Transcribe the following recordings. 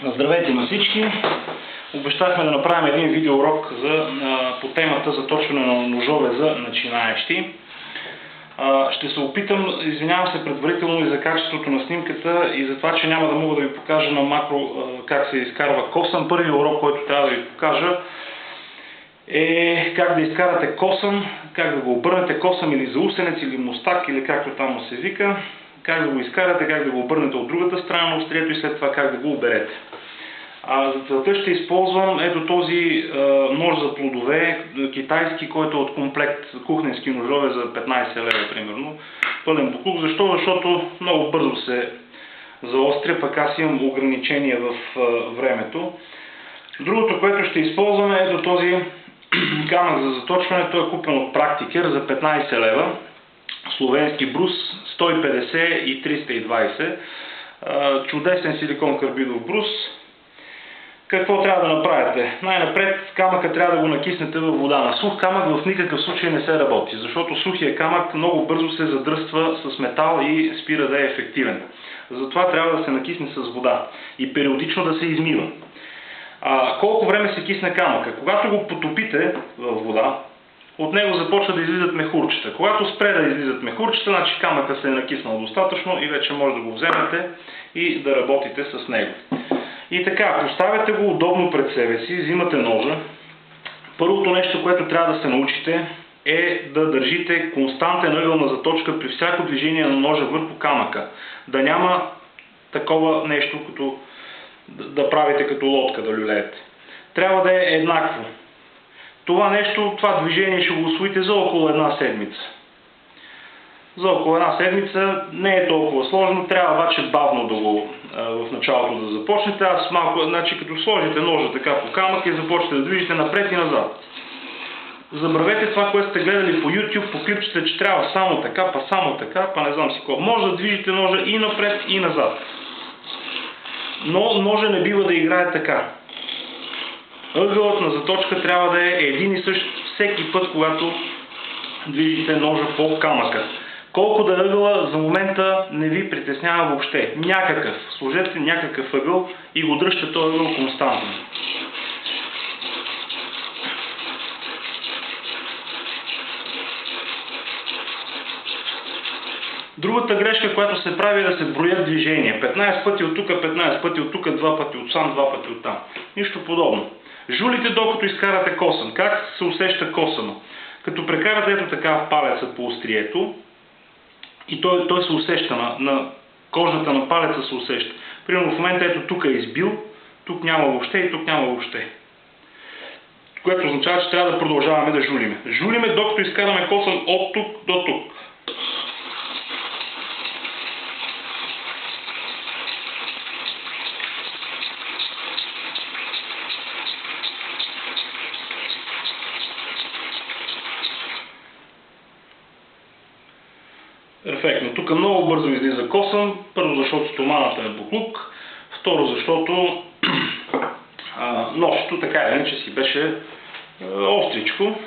Здравейте на всички! Обещахме да направим един видеоурок по темата заточване на ножове за начинаещи. Ще се опитам, извинявам се предварително и за качеството на снимката и за това, че няма да мога да ви покажа на макро как се изкарва косъм. Първият урок, който трябва да ви покажа, е как да изкарате косъм, как да го обърнете косъм или заусенец, или мустак, или както там му се вика. Как да го изкарате, как да го обърнете от другата страна на острието и след това как да го оберете. За целта ще използвам ето този нож за плодове, китайски, който е от комплект кухненски ножове за 15 лева примерно. Пълен буклук. Защо? Защото много бързо се заостря, пък аз имам ограничения в времето. Другото, което ще използваме е ето този камък за заточване. Той е купен от Практикер за 15 лева. Словенски брус, 150 и 320. Чудесен силикон карбидов брус. Какво трябва да направите? Най-напред камъка трябва да го накиснете във вода. На сух камък в никакъв случай не се работи, защото сухия камък много бързо се задръства с метал и спира да е ефективен. Затова трябва да се накисне с вода и периодично да се измива. Колко време се кисне камъка? Когато го потопите във вода, от него започва да излизат мехурчета. Когато спре да излизат мехурчета, значи камъка се е накиснал достатъчно и вече може да го вземете и да работите с него. И така, поставяте го удобно пред себе си, взимате ножа. Първото нещо, което трябва да се научите, е да държите константен ъгъл на заточка при всяко движение на ножа върху камъка. Да няма такова нещо, като да правите като лодка да люлеете. Трябва да е еднакво. Това движение ще го усвоите за около една седмица. За около една седмица не е толкова сложно, трябва обаче бавно да го в началото да започнете. Значи като сложите ножа така по камък и започнете да движите напред и назад. Забравете това, което сте гледали по YouTube, по клипчета, че трябва само така, па не знам си какво. Може да движите ножа и напред и назад. Но ножа не бива да играе така. Ъгълът на заточка трябва да е един и същ всеки път, когато движите ножа по камъка. Колко да е ъгъла, за момента не ви притеснява въобще. Някакъв. Сложете някакъв ъгъл и го дръжте този ъгъл константно. Другата грешка, която се прави, е да се броят движения. 15 пъти от тук, 15 пъти от тук, 2 пъти от сам, 2 пъти от там. Нищо подобно. Жулите докато изкарате косъм. Как се усеща косъма? Като прекарате ето така в палеца по острието, и той се усеща, на кожата на палеца се усеща. Примерно в момента ето тук е избил, тук няма въобще и тук няма въобще. Което означава, че трябва да продължаваме да жулиме. Жулиме докато изкараме косъм от тук до тук. Перфектно. Тук много бързо излиза косъм. Първо, защото стоманата е буклук. Второ, защото ножето така или иначе си беше остричко.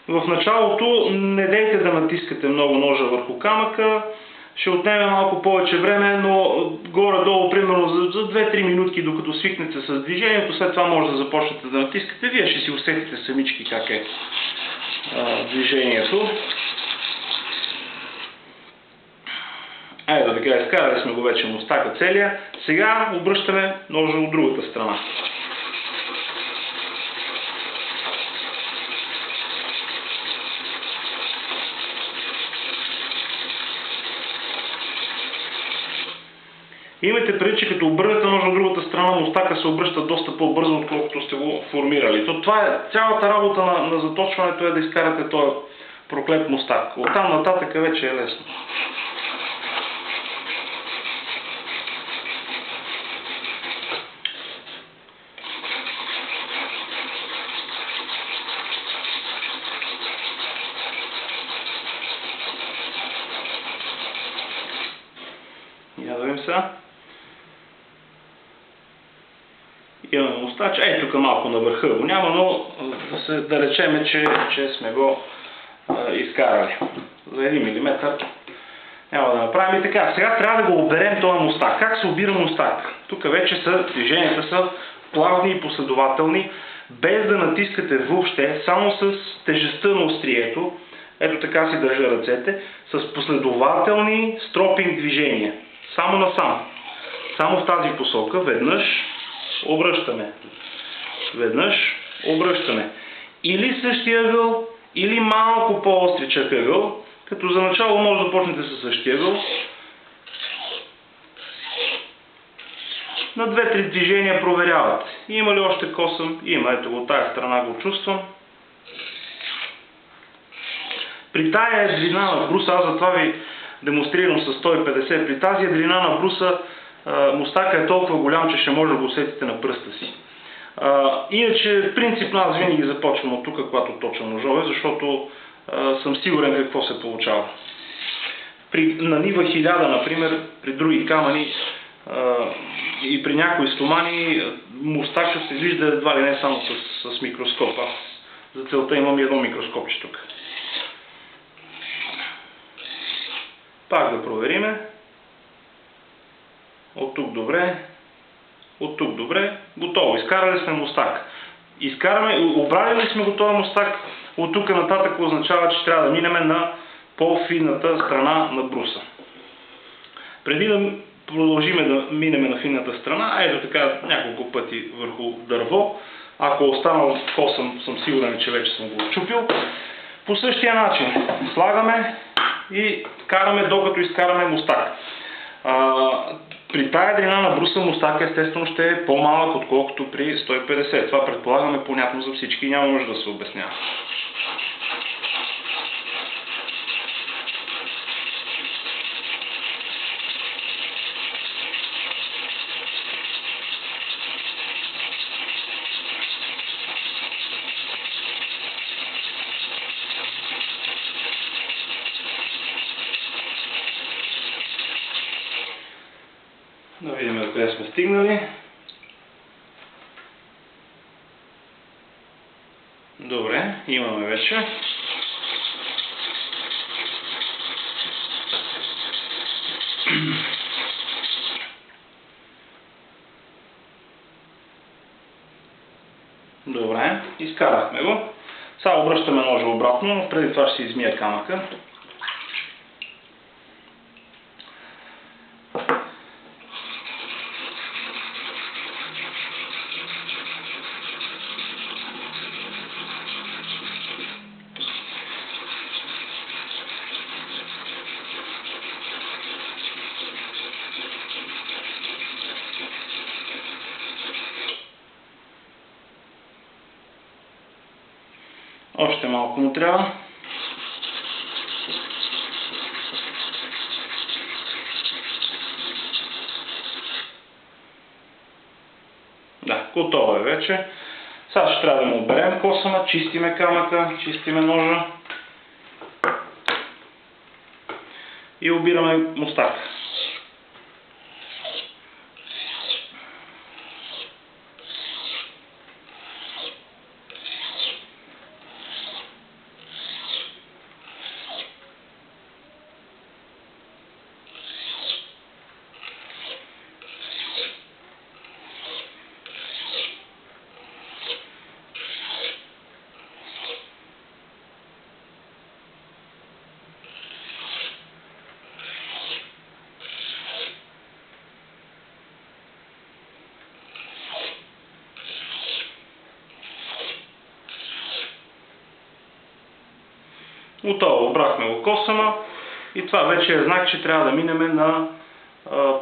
В началото не дейте да натискате много ножа върху камъка. Ще отнеме малко повече време, но горе-долу, примерно за 2-3 минутки, докато свикнете с движението, след това може да започнете да натискате. Вие ще си усетите самички как е движението. Айде, така изкарали сме го вече мустака целия. Сега обръщаме ножа от другата страна. Имайте преди, че като обърнете ножа от другата страна, мустака се обръща доста по-бързо, отколкото сте го формирали. Това е цялата работа на заточването, е да изкарате този проклет мустак. Оттам нататък вече е лесно. Я да видим сега. Имаме мустач. Тук малко на върха го няма, но да речем, че сме го изкарали. За 1 мм няма да направим и така. Сега трябва да го оберем този мустак. Как се обира мустак? Тук вече движенията са плавни и последователни, без да натискате въобще, само с тежестта на острието. Ето така си държа ръцете, с последователни стропинг движения. Само насам. Само в тази посока. Веднъж обръщаме. Веднъж обръщаме. Или същия ъгъл, или малко по-остричък ъгъл, като за начало може да почнете със същия ъгъл. На 2-3 движения проверявате. Има ли още косъм? Има. Ето го от тази страна го чувствам. При тая едрина на бруса, аз затова ви демонстрирам с 150, при тази едрина на бруса мустака е толкова голям, че ще може да го усетите на пръста си. Иначе, принципно аз винаги започвам от тук, когато точвам ножове, защото съм сигурен какво се получава. На нива 1000, например, при други камъни и при някои стомани, мустака се вижда едва ли не само с микроскоп. Аз за целта имам едно микроскопче тук. Пак да провериме. От тук добре. От тук добре. Готово. Изкарали сме мустак. Обрали ли сме готова мустак, от тук нататък означава, че трябва да минем на по-финната страна на бруса. Преди да продължиме да минем на финната страна, ето така няколко пъти върху дърво. Ако останал косъм, съм сигурен, че вече съм го отчупил. По същия начин слагаме и караме, докато изкараме мустак. При тая едрина на бруса мустак естествено ще е по-малък, отколкото при 150. Това предполагаме понятно за всички и няма нужда да се обяснява. Да видим до къде сме стигнали. Добре, имаме вече. Добре, изкарахме го. Сега обръщаме ножа обратно, но преди това ще се измия камъка. Още малко му трябва. Да, готово е вече. Сега ще трябва да му отберем косъма, чистиме камъка, чистиме ножа и обираме мустака. Готово, обрахме го косъма и това вече е знак, че трябва да минем на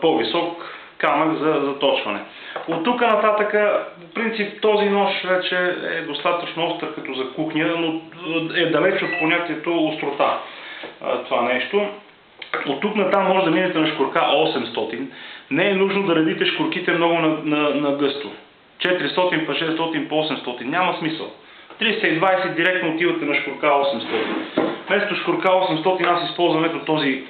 по-висок камък за заточване. От тук нататък, в принцип, този нож вече е достатъчно остър като за кухня, но е далеч от понятието острота това нещо. От тук натам може да минете на шкурка 800. Не е нужно да редите шкурките много на гъсто. 400 по 600 по 800. Няма смисъл. 320 директно отивате на шкурка 800. Вместо шкурка 800 аз използвам ето този.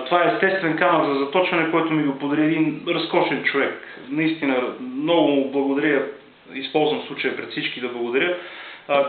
Това е естествен камък за заточване, който ми го подари един разкошен човек. Наистина много му благодаря. Използвам случая пред всички да благодаря.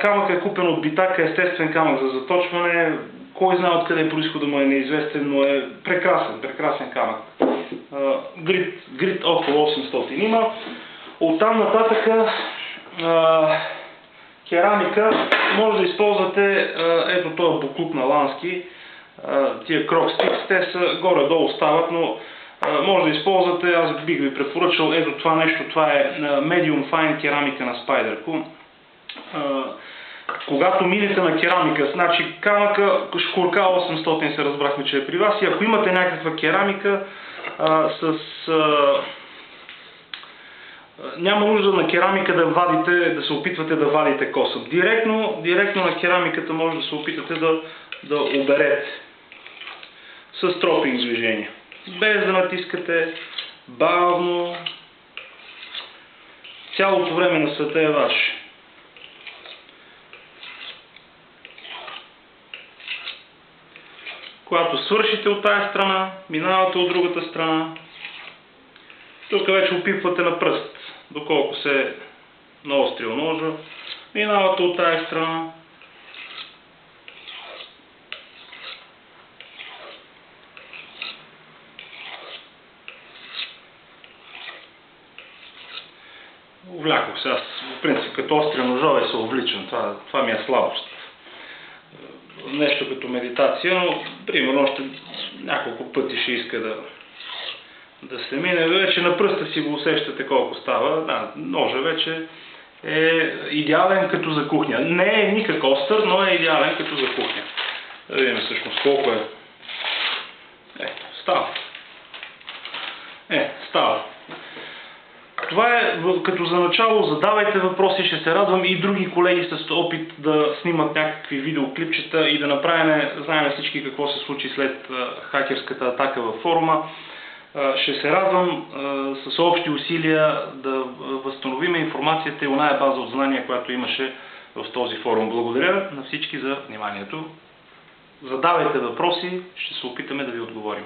Камъкът е купен от Битака, естествен камък за заточване. Кой знае откъде е произхода му е неизвестен, но е прекрасен камък. Грит около 800 има. Оттам нататък керамика може да използвате ето този буклук на Лански, тия Croc-Sticks, те са горе-долу стават, но може да използвате, аз бих ви препоръчал ето това нещо, това е Medium Fine керамика на Spyderco. Когато минете на керамика, значи камъка, шкурка 800 се разбрахме, че е при вас, и ако имате някаква керамика няма нужда на керамика да се опитвате да вадите косъм. Директно на керамиката може да се опитате да оберете с тропинг движение. Без да натискате, бавно, цялото време на света е ваше. Когато свършите от тая страна, минавате от другата страна. Тук вече опипвате на пръст, доколко се е наострил ножа. Минавате от тая страна. Увлякох се. Аз, в принцип, като остри ножове се увличам. Това ми е слабост. Нещо като медитация, но примерно още няколко пъти ще иска да се мине. Вече на пръста си го усещате колко става. Ножа вече е идеален като за кухня. Не е никак остър, но е идеален като за кухня. Да видим всъщност колко е. Става. Става. Това е като за начало, задавайте въпроси, ще се радвам и други колеги с опит да снимат някакви видеоклипчета и да направим, знаем всички какво се случи след хакерската атака във форума. Ще се радвам с общи усилия да възстановим информацията и оная база от знания, която имаше в този форум. Благодаря на всички за вниманието. Задавайте въпроси, ще се опитаме да ви отговорим.